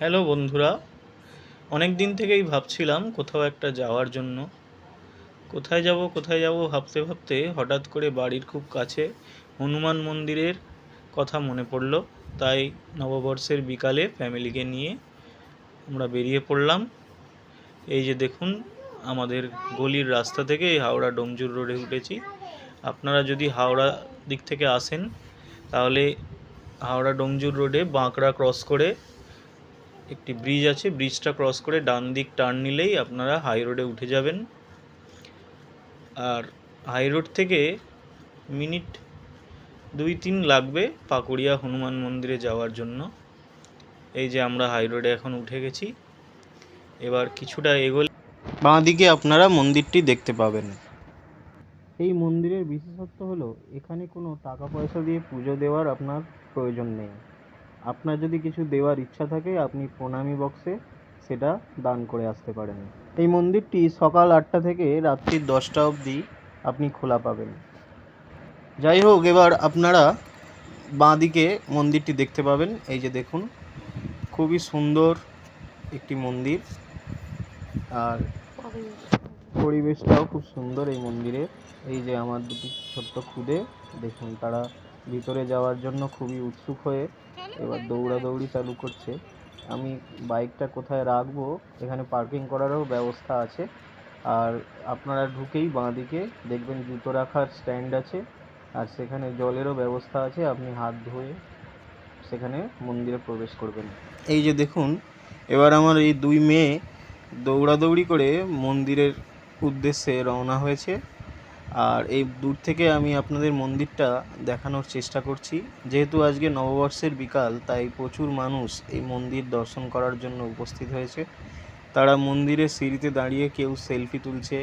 Hello বন্ধুরা, অনেক দিন থেকেই ভাবছিলাম কোথাও একটা যাওয়ার জন্য। কোথায় যাব ভাবতে ভাবতে হঠাৎ করে বাড়ির খুব কাছে হনুমান মন্দিরের কথা মনে পড়লো। তাই নববর্ষের বিকালে ফ্যামিলিকে নিয়ে আমরা বেরিয়ে পড়লাম। এই যে দেখুন, আমাদের গলির রাস্তা থেকে হাওড়া ডোমজুর রোডে উঠেছি। আপনারা যদি হাওড়া দিক থেকে আসেন তাহলে হাওড়া ডোমজুর রোডে বাঁকড়া ক্রস করে একটি ব্রিজ আছে, ব্রিজটা ক্রস করে ডান দিক টার্ন নিলেই আপনারা হাই রোডে উঠে যাবেন। আর হাই রোড থেকে মিনিট 2-3 লাগবে পাকুড়িয়া হনুমান মন্দিরে যাওয়ার জন্য। এই যে আমরা হাই রোডে এখন উঠে গেছি। এবার কিছুটা এগোলে বাঁ দিকে আপনারা মন্দিরটি দেখতে পাবেন। এই মন্দিরের বিশেষত্ব হলো এখানে কোনো টাকা পয়সা দিয়ে পুজো দেওয়ার আপনার প্রয়োজন নেই। আপনার যদি কিছু দেওয়ার ইচ্ছা থাকে আপনি প্রণামী বক্সে সেটা দান করে আসতে পারেন। এই মন্দিরটি সকাল 8টা থেকে রাত্রি 10টা অবধি আপনি খোলা পাবেন। যাই হোক, এবার আপনারা বাঁ দিকে মন্দিরটি দেখতে পাবেন। এই যে দেখুন, খুবই সুন্দর একটি মন্দির, আর পরিবেশটাও খুব সুন্দর এই মন্দিরের। এই যে আমার দুটি ছোট্ট খুদে, দেখুন তারা ভিতরে যাওয়ার জন্য খুবই উৎসুক হয়ে এবার দৌড়াদৌড়ি চালু করছে। আমি বাইকটা কোথায় রাখবো, এখানে পার্কিং করারও ব্যবস্থা আছে। আর আপনারা ঢুকেই বাঁ দিকে দেখবেন জুতো রাখার স্ট্যান্ড আছে, আর সেখানে জলেরও ব্যবস্থা আছে। আপনি হাত ধুয়ে সেখানে মন্দিরে প্রবেশ করবেন। এই যে দেখুন, এবার আমার এই দুই মেয়ে দৌড়াদৌড়ি করে মন্দিরের উদ্দেশ্যে রওনা হয়েছে। আর এই দূর থেকে আমি আপনাদের মন্দিরটা দেখানোর চেষ্টা করছি। যেহেতু আজকে নববর্ষের বিকাল, তাই প্রচুর মানুষ এই মন্দির দর্শন করার জন্য উপস্থিত হয়েছে। তারা মন্দিরের সিঁড়িতে দাঁড়িয়ে কেউ সেলফি তুলছে,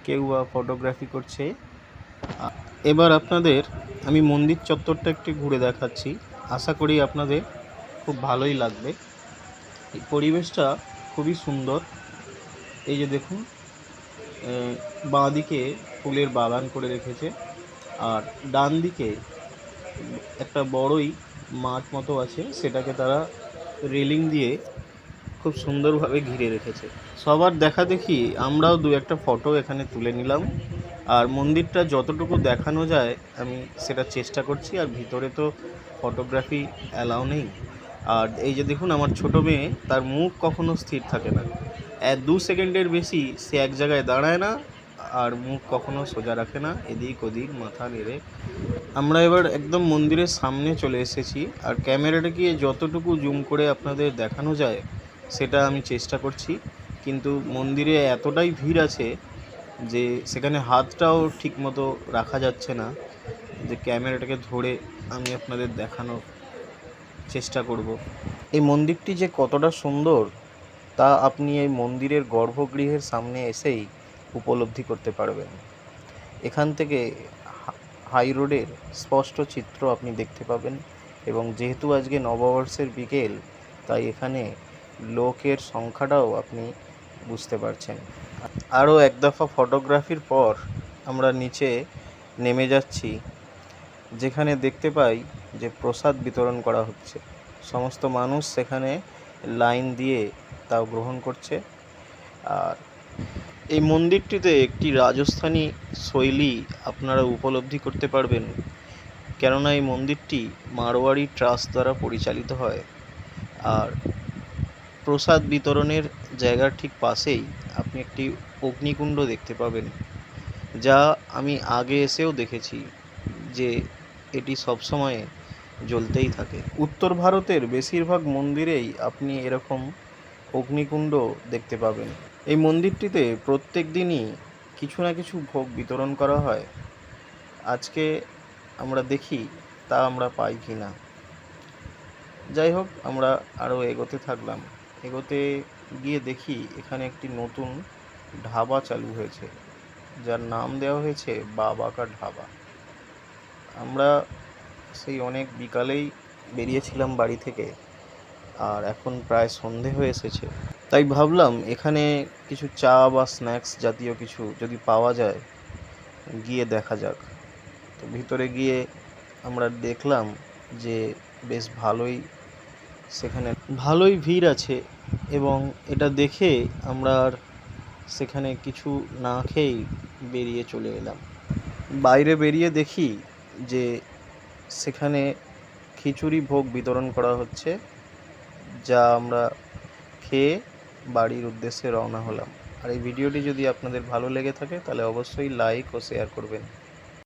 কেউ বা ফটোগ্রাফি করছে। এবার আপনাদের আমি মন্দির চত্বরটা একটু ঘুরে দেখাচ্ছি। আশা করি আপনাদের খুব ভালোই লাগবে। এই পরিবেশটা খুবই সুন্দর। এই যে দেখুন, বাঁ দিকে ফুলের বাগান করে রেখেছে, আর ডান দিকে একটা বড়ই মাঠ মতো আছে, সেটাকে তারা রেলিং দিয়ে খুব সুন্দরভাবে ঘিরে রেখেছে। সবার দেখা দেখি আমরাও দু একটা ফটো এখানে তুলে নিলাম। আর মন্দিরটা যতটুকু দেখানো যায় আমি সেটা চেষ্টা করছি। আর ভিতরে তো ফটোগ্রাফি অ্যালাউ নেই। আর এই যে দেখুন, আমার ছোটো মেয়ে, তার মুখ কখনো স্থির থাকে না। 2 সেকেন্ডের বেশি সে এক জায়গায় দাঁড়ায় না, আর মুখ কখনো সোজা রাখে না, এদিক ওদিক মাথা নেড়ে। আমরা এবার একদম মন্দিরের সামনে চলে এসেছি, আর ক্যামেরাটাকে যতটুকু জুম করে আপনাদের দেখানো যায় সেটা আমি চেষ্টা করছি। কিন্তু মন্দিরে এতটাই ভিড় আছে যে সেখানে হাতটাও ঠিকমতো রাখা যাচ্ছে না, যে ক্যামেরাটাকে ধরে আমি আপনাদের দেখানোর চেষ্টা করব। এই মন্দিরটি যে কতটা সুন্দর তা আপনি এই মন্দিরের গর্ভগৃহের সামনে এসেই উপলব্ধি করতে পারবেন। এখান থেকে হাই রোডের স্পষ্ট চিত্র আপনি দেখতে পাবেন। এবং যেহেতু আজকে নববর্ষের বিকেল, তাই এখানে লোকের সংখ্যাটাও আপনি বুঝতে পারছেন। আরও এক দফা ফটোগ্রাফির পর আমরা নিচে নেমে যাচ্ছি, যেখানে দেখতে পাই যে প্রসাদ বিতরণ করা হচ্ছে। সমস্ত মানুষ সেখানে লাইন দিয়ে তাও গ্রহণ করছে। আর এই মন্দিরটিতে একটি রাজস্থানী শৈলী আপনারা উপলব্ধি করতে পারবেন, কেননা এই মন্দিরটি মারোয়াড়ি ট্রাস্ট দ্বারা পরিচালিত হয়। আর প্রসাদ বিতরণের জায়গার ঠিক পাশেই আপনি একটি অগ্নিকুণ্ড দেখতে পাবেন, যা আমি আগে এসেও দেখেছি যে এটি সবসময় জ্বলতেই থাকে। উত্তর ভারতের বেশিরভাগ মন্দিরেই আপনি এরকম অগ্নিকুণ্ড দেখতে পাবেন। এই মন্দিরটিতে প্রত্যেক দিনই কিছু না কিছু ভোগ বিতরণ করা হয়। আজকে আমরা দেখি তা আমরা পাই কি না। যাই হোক, আমরা আরও এগোতে থাকলাম। এগোতে গিয়ে দেখি এখানে একটি নতুন ধাবা চালু হয়েছে, যার নাম দেওয়া হয়েছে বাবা কা ধাবা। আমরা সেই অনেক বিকালেই বেরিয়েছিলাম বাড়ি থেকে, আর এখন প্রায় সন্ধে হয়ে এসেছে। তাই ভাবলাম এখানে কিছু চা বা স্ন্যাক্স জাতীয় কিছু যদি পাওয়া যায়, গিয়ে দেখা যাক। তো ভিতরে গিয়ে আমরা দেখলাম যে বেশ ভালোই সেখানে ভালোই ভিড় আছে এবং এটা দেখে আমরা আর সেখানে কিছু না খেয়েই বেরিয়ে চলে এলাম। বাইরে বেরিয়ে দেখি যে সেখানে খিচুড়ি ভোগ বিতরণ করা হচ্ছে, যা আমরা খেয়ে বাড়ির উদ্দেশ্যে রওনা হলাম। আর এই ভিডিওটি যদি আপনাদের ভালো লেগে থাকে তাহলে অবশ্যই লাইক ও শেয়ার করবেন।